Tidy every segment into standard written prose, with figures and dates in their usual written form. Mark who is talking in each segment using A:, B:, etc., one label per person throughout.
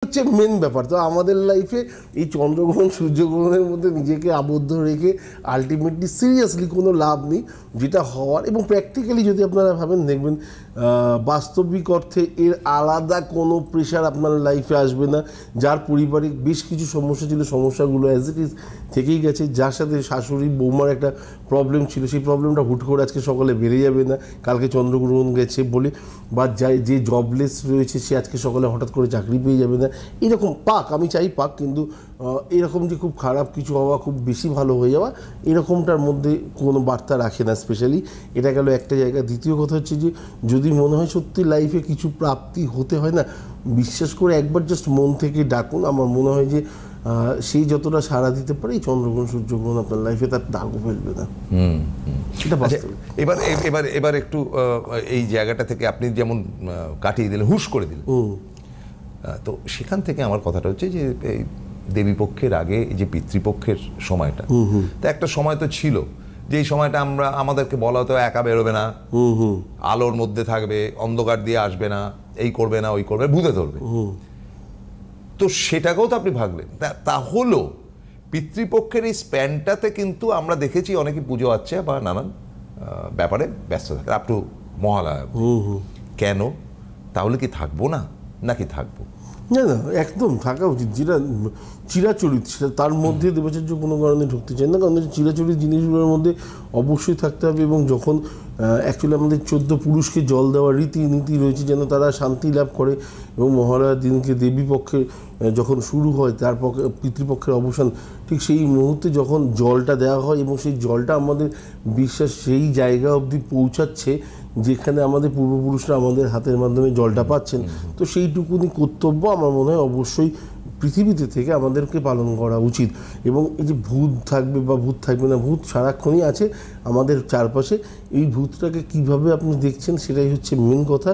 A: হচ্ছে মেন ব্যাপার। তো আমাদের লাইফে এই চন্দ্রগ্রহণ সূর্যগ্রহণের মধ্যে নিজেকে আবদ্ধ রেখে আলটিমেটলি সিরিয়াসলি কোনো লাভ নেই। যেটা হওয়ার এবং প্র্যাকটিক্যালি যদি আপনারা ভাবেন দেখবেন বাস্তবিক অর্থে এর আলাদা কোনো প্রেশার আপনার লাইফে আসবে না। যার পারিবারিক বেশ কিছু সমস্যা ছিল, সমস্যাগুলো অ্যাজ ইট ইজ থেকেই গেছে। যার সাথে শাশুড়ি বৌমার একটা প্রবলেম ছিল, সেই প্রবলেমটা হুট করে আজকে সকালে বেড়ে যাবে না কালকে চন্দ্রগ্রহণ গেছে বলে, বা যে জবলেস রয়েছে সে আজকে সকালে হঠাৎ করে চাকরি পেয়ে যাবে না। এরকম পাক, আমি চাই পাক, কিন্তু এরকম যে খুব খারাপ কিছু হওয়া, খুব বেশি ভালো হয়ে যাওয়া, এরকমটার মধ্যে কোনো বার্তা রাখে না স্পেশালি। এটা গেল একটা জায়গা। দ্বিতীয় কথা হচ্ছে যে যদি মনে হয় সত্যি লাইফে কিছু প্রাপ্তি হতে হয় না, বিশ্বাস করে একবার জাস্ট মন থেকে ডাকুন। আমার মনে হয় যে সেই যতটা সাড়া দিতে পারে এই চন্দ্রগ্রহণ সূর্যগ্রহণ আপনার লাইফে তার দাগও ফেলবে না। এটা
B: এবার এবার এবার একটু এই জায়গাটা থেকে আপনি যেমন কাটিয়ে দিলেন, হুশ করে দিলেন, তো সেখান থেকে আমার কথাটা হচ্ছে যে এই দেবী পক্ষের আগে এই যে পিতৃপক্ষের সময়টা, তো একটা সময় তো ছিল যে এই সময়টা আমাদেরকে বলা হতো একা বেরোবে না, আলোর মধ্যে থাকবে, অন্ধকার দিয়ে আসবে না, এই করবে না, ওই করবে, ভূতে ধরবে। তো সেটাকেও তো আপনি ভাবলেন। তাহলেও পিতৃপক্ষের এই স্প্যানটাতে কিন্তু আমরা দেখেছি অনেকে পুজো আছে বা নানান ব্যাপারে ব্যস্ত থাকে আপ টু মহালয়া। কেন? তাহলে কি থাকবো না নাকি থাকবো?
A: না না, একদম থাকা উচিত। যেটা চিরাচরিত সেটা তার মধ্যে দেবাচার্য কোনো কারণে ঢুকতে চায় না, কারণ চিরাচরিত জিনিসগুলোর মধ্যে অবশ্যই থাকতে হবে। এবং যখন অ্যাকচুয়ালি আমাদের 14 পুরুষকে জল দেওয়ার রীতিনীতি রয়েছে যেন তারা শান্তি লাভ করে, এবং মহালয়ার দিনকে দেবী পক্ষে যখন শুরু হয় তার পিতৃপক্ষের অবসান, ঠিক সেই মুহূর্তে যখন জলটা দেওয়া হয় এবং সেই জলটা আমাদের বিশ্বাস সেই জায়গা অবধি পৌঁছাচ্ছে যেখানে আমাদের পূর্বপুরুষরা আমাদের হাতের মাধ্যমে জলটা পাচ্ছেন। তো সেইটুকুনি কর্তব্য আমার মনে হয় অবশ্যই পৃথিবীতে থেকে আমাদেরকে পালন করা উচিত। এবং এই যে ভূত থাকবে বা ভূত থাকবে না, ভূত সারাক্ষণই আছে আমাদের চারপাশে। এই ভূতটাকে কিভাবে আপনি দেখছেন সেটাই হচ্ছে মেন কথা।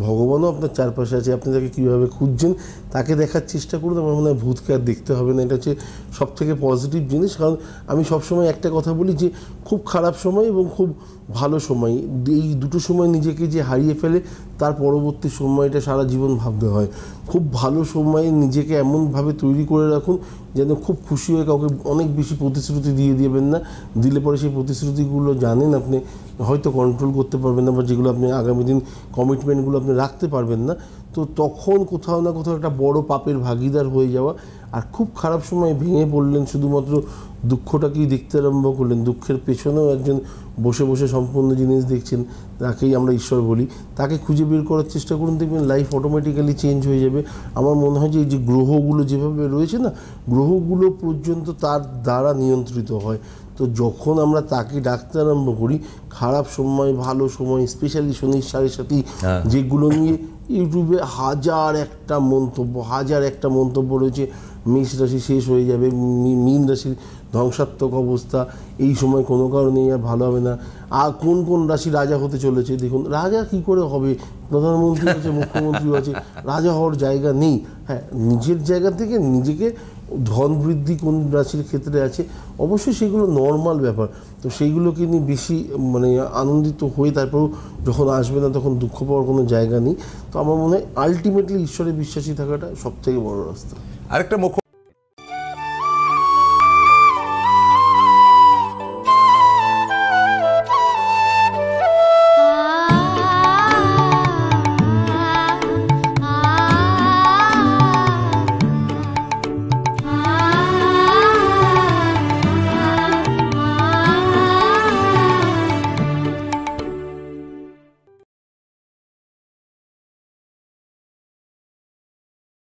A: ভগবানও আপনার চারপাশে আছে, আপনি তাকে কীভাবে খুঁজছেন তাকে দেখার চেষ্টা করুন। আমার মনে হয় ভূতকে আর দেখতে হবে না। এটা হচ্ছে সবথেকে পজিটিভ জিনিস। কারণ আমি সবসময় একটা কথা বলি যে খুব খারাপ সময় এবং খুব ভালো সময়, এই দুটো সময় নিজেকে যে হারিয়ে ফেলে তার পরবর্তী সময়টা সারা জীবন ভাবতে হয়। খুব ভালো সময়ে নিজেকে এমনভাবে তৈরি করে রাখুন যেন খুব খুশি হয়ে কাউকে অনেক বেশি প্রতিশ্রুতি দিয়ে দেবেন না। দিলে পরে সেই প্রতিশ্রুতিগুলো জানেন আপনি হয়তো কন্ট্রোল করতে পারবেন না, বা যেগুলো আপনি আগামী দিন কমিটমেন্টগুলো আপনি রাখতে পারবেন না। তো তখন কোথাও না কোথাও একটা বড় পাপের ভাগিদার হয়ে যাওয়া। আর খুব খারাপ সময় ভেঙে পড়লেন, শুধুমাত্র দুঃখটাকেই দেখতে আরম্ভ করলেন, দুঃখের পেছনেও একজন বসে বসে সম্পূর্ণ জিনিস দেখছেন, তাকেই আমরা ঈশ্বর বলি, তাকে খুঁজে বের করার চেষ্টা করুন। দেখবেন লাইফ অটোমেটিক্যালি চেঞ্জ হয়ে যাবে। আমার মনে হয় যে এই যে গ্রহগুলো যেভাবে রয়েছে না, গ্রহগুলো পর্যন্ত তার দ্বারা নিয়ন্ত্রিত হয়। তো যখন আমরা তাকে ডাকতে আরম্ভ করি, খারাপ সময় ভালো সময়, স্পেশালি শনির সাড়ে সাথী, যেগুলো নিয়ে ইউটিউবে হাজার একটা মন্তব্য রয়েছে। মেষ রাশি শেষ হয়ে যাবে, মীন রাশির ধ্বংসাত্মক অবস্থা, এই সময় কোনো কারণেই আর ভালো হবে না। আর কোন কোন রাশি রাজা হতে চলেছে দেখুন। রাজা কি করে হবে? প্রধানমন্ত্রী আছে, মুখ্যমন্ত্রী আছে, রাজা হওয়ার জায়গা নেই। হ্যাঁ, নিজের জায়গা থেকে নিজেকে ধন বৃদ্ধি কোন রাশির ক্ষেত্রে আছে, অবশ্যই সেগুলো নর্মাল ব্যাপার। তো সেইগুলোকে নিয়ে বেশি আনন্দিত হয়ে তারপরেও যখন আসবে না তখন দুঃখ পাওয়ার কোনো জায়গা নেই। তো আমার মনে হয় আলটিমেটলি ঈশ্বরে বিশ্বাসী থাকাটা সবথেকে বড় রাস্তা।
B: আরেকটা